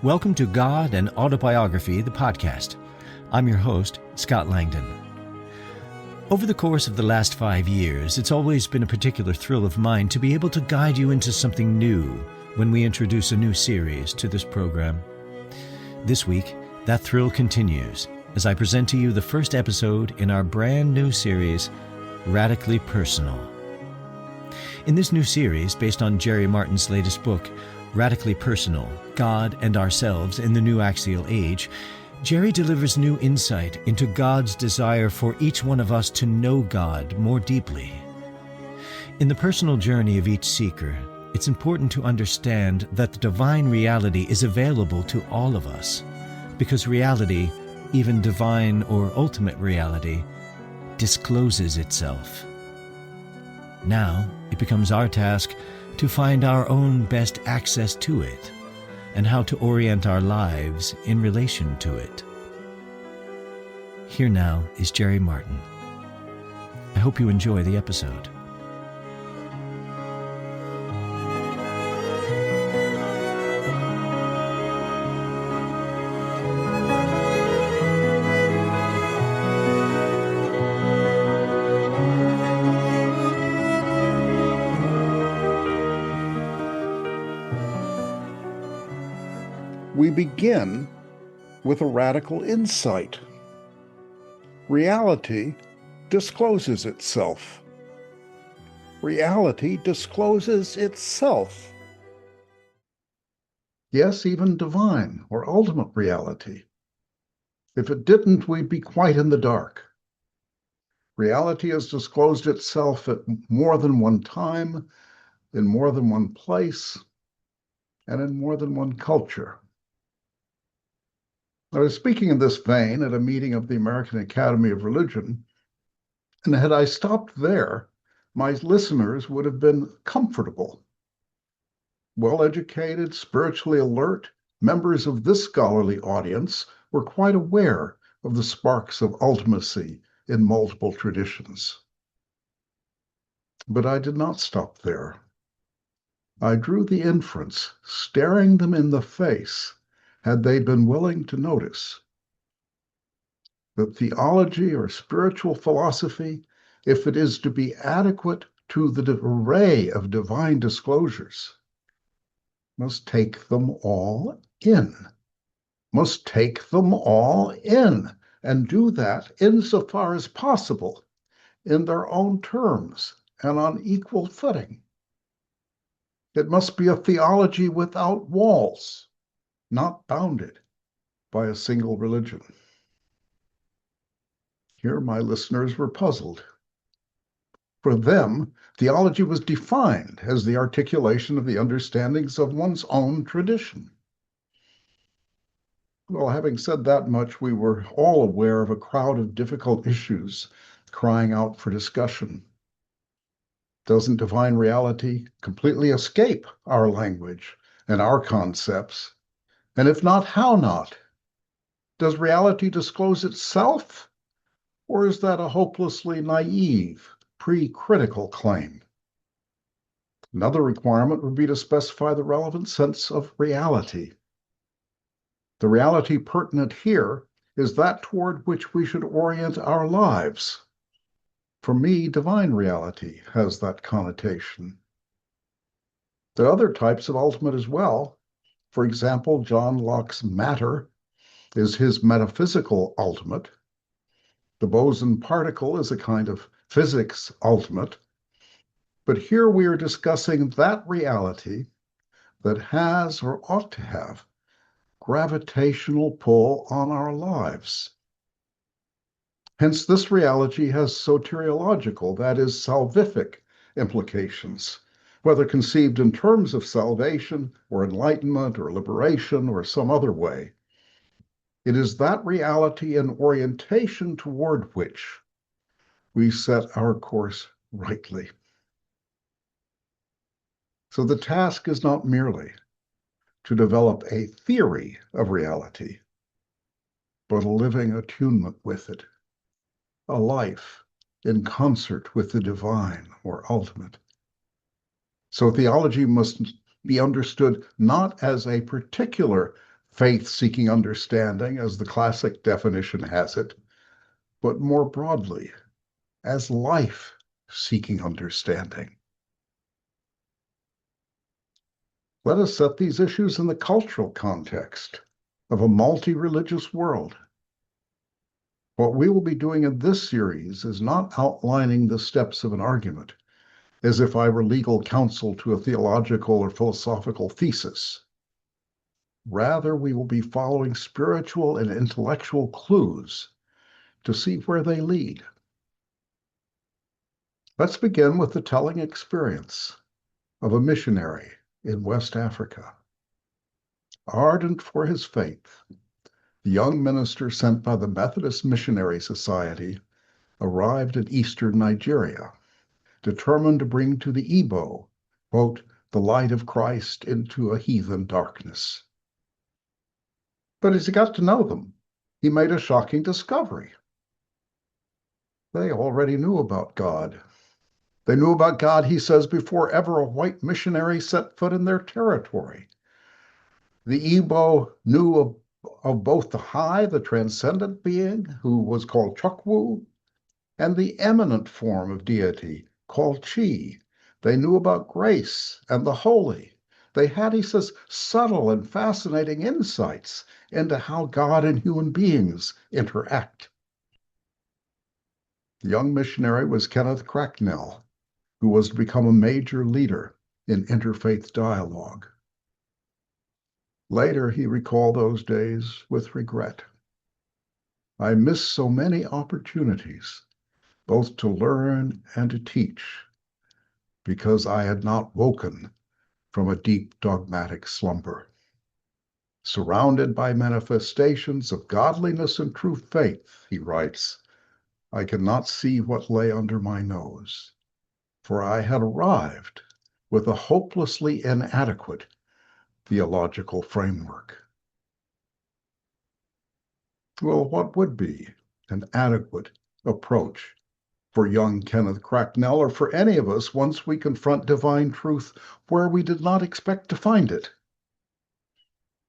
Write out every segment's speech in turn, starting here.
Welcome to God and Autobiography, the podcast. I'm your host, Scott Langdon. Over the course of the last 5 years, it's always been a particular thrill of mine to be able to guide you into something new when we introduce a new series to this program. This week, that thrill continues as I present to you the first episode in our brand new series, Radically Personal. In this new series, based on Jerry Martin's latest book, Radically Personal, God and Ourselves in the New Axial Age, Jerry delivers new insight into God's desire for each one of us to know God more deeply. In the personal journey of each seeker, it's important to understand that the divine reality is available to all of us, because reality, even divine or ultimate reality, discloses itself. Now, it becomes our task to find our own best access to it and how to orient our lives in relation to it. Here now is Jerry Martin. I hope you enjoy the episode. We begin with a radical insight. Reality discloses itself. Reality discloses itself. Yes, even divine or ultimate reality. If it didn't, we'd be quite in the dark. Reality has disclosed itself at more than one time, in more than one place, and in more than one culture. I was speaking in this vein at a meeting of the American Academy of Religion, and had I stopped there, my listeners would have been comfortable. Well-educated, spiritually alert, members of this scholarly audience were quite aware of the sparks of ultimacy in multiple traditions. But I did not stop there. I drew the inference, staring them in the face, had they been willing to notice that theology or spiritual philosophy, if it is to be adequate to the array of divine disclosures, must take them all in, and do that insofar as possible in their own terms and on equal footing. It must be a theology without walls, not bounded by a single religion. Here my listeners were puzzled. For them, theology was defined as the articulation of the understandings of one's own tradition. Well, having said that much, we were all aware of a crowd of difficult issues crying out for discussion. Doesn't divine reality completely escape our language and our concepts? And if not, how not? Does reality disclose itself? Or is that a hopelessly naive, pre-critical claim? Another requirement would be to specify the relevant sense of reality. The reality pertinent here is that toward which we should orient our lives. For me, divine reality has that connotation. There are other types of ultimate as well. For example, John Locke's matter is his metaphysical ultimate. The boson particle is a kind of physics ultimate. But here we are discussing that reality that has or ought to have gravitational pull on our lives. Hence, this reality has soteriological, that is, salvific implications, whether conceived in terms of salvation or enlightenment or liberation or some other way. It is that reality and orientation toward which we set our course rightly. So the task is not merely to develop a theory of reality, but a living attunement with it, a life in concert with the divine or ultimate. So theology must be understood not as a particular faith seeking understanding, as the classic definition has it, but more broadly, as life seeking understanding. Let us set these issues in the cultural context of a multi-religious world. What we will be doing in this series is not outlining the steps of an argument, as if I were legal counsel to a theological or philosophical thesis. Rather, we will be following spiritual and intellectual clues to see where they lead. Let's begin with the telling experience of a missionary in West Africa. Ardent for his faith, the young minister sent by the Methodist Missionary Society arrived in eastern Nigeria, determined to bring to the Igbo, quote, the light of Christ into a heathen darkness. But as he got to know them, he made a shocking discovery. They already knew about God. They knew about God, he says, before ever a white missionary set foot in their territory. The Igbo knew of both the high, the transcendent being, who was called Chukwu, and the eminent form of deity called Chi. They knew about grace and the holy. They had, he says, subtle and fascinating insights into how God and human beings interact. The young missionary was Kenneth Cracknell, who was to become a major leader in interfaith dialogue. Later, he recalled those days with regret. I missed so many opportunities, both to learn and to teach, because I had not woken from a deep dogmatic slumber. Surrounded by manifestations of godliness and true faith, he writes, I could not see what lay under my nose, for I had arrived with a hopelessly inadequate theological framework. Well, what would be an adequate approach for young Kenneth Cracknell, or for any of us once we confront divine truth where we did not expect to find it?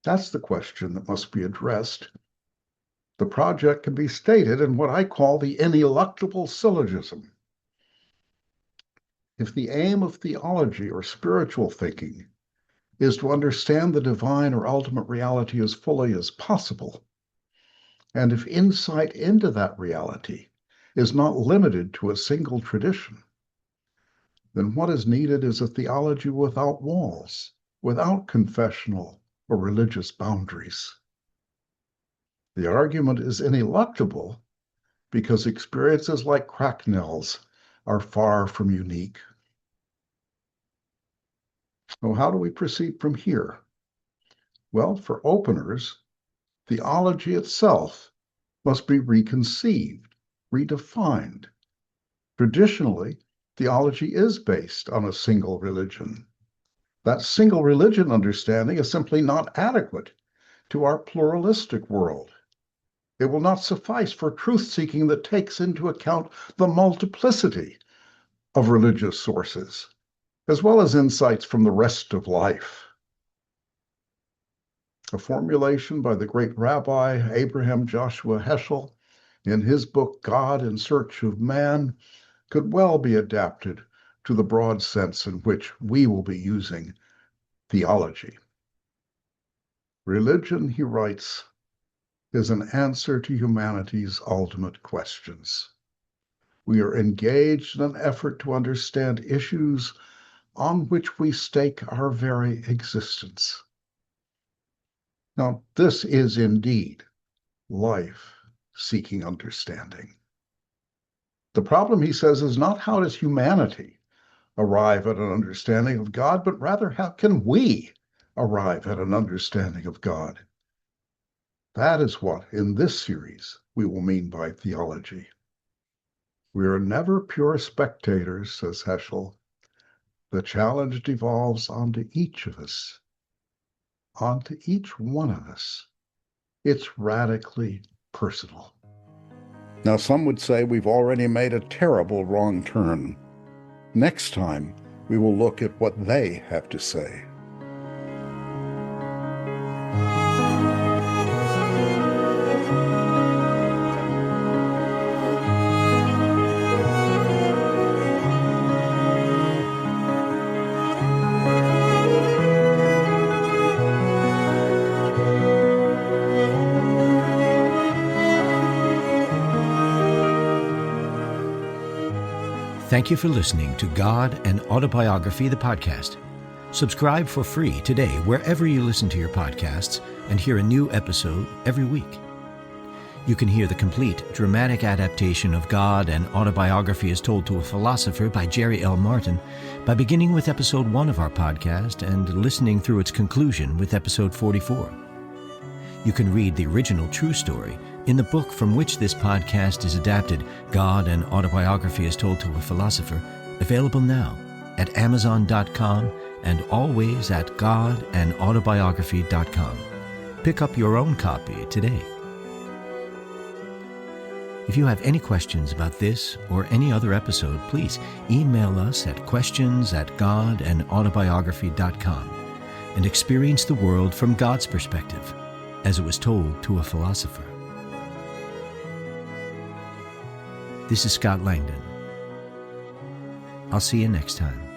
That's the question that must be addressed. The project can be stated in what I call the Ineluctable Syllogism. If the aim of theology or spiritual thinking is to understand the divine or ultimate reality as fully as possible, and if insight into that reality is not limited to a single tradition, then what is needed is a theology without walls, without confessional or religious boundaries. The argument is ineluctable because experiences like Cracknell's are far from unique. So how do we proceed from here? Well, for openers, theology itself must be reconceived, redefined. Traditionally, theology is based on a single religion. That single religion understanding is simply not adequate to our pluralistic world. It will not suffice for truth-seeking that takes into account the multiplicity of religious sources, as well as insights from the rest of life. A formulation by the great Rabbi Abraham Joshua Heschel in his book, God in Search of Man, could well be adapted to the broad sense in which we will be using theology. Religion, he writes, is an answer to humanity's ultimate questions. We are engaged in an effort to understand issues on which we stake our very existence. Now, this is indeed life seeking understanding. The problem, he says, is not how does humanity arrive at an understanding of God, but rather how can we arrive at an understanding of God? That is what, in this series, we will mean by theology. We are never pure spectators, says Heschel. The challenge devolves onto each of us, onto each one of us. It's radically personal. Now, some would say we've already made a terrible wrong turn. Next time, we will look at what they have to say. Thank you for listening to God and Autobiography, the podcast. Subscribe for free today wherever you listen to your podcasts and hear a new episode every week. You can hear the complete dramatic adaptation of God and Autobiography as Told to a Philosopher by Jerry L. Martin by beginning with episode 1 of our podcast and listening through its conclusion with episode 44. You can read the original true story in the book from which this podcast is adapted, God and Autobiography as Told to a Philosopher, available now at Amazon.com and always at godandautobiography.com. Pick up your own copy today. If you have any questions about this or any other episode, please email us at questions@godandautobiography.com and experience the world from God's perspective, as it was told to a philosopher. This is Scott Langdon. I'll see you next time.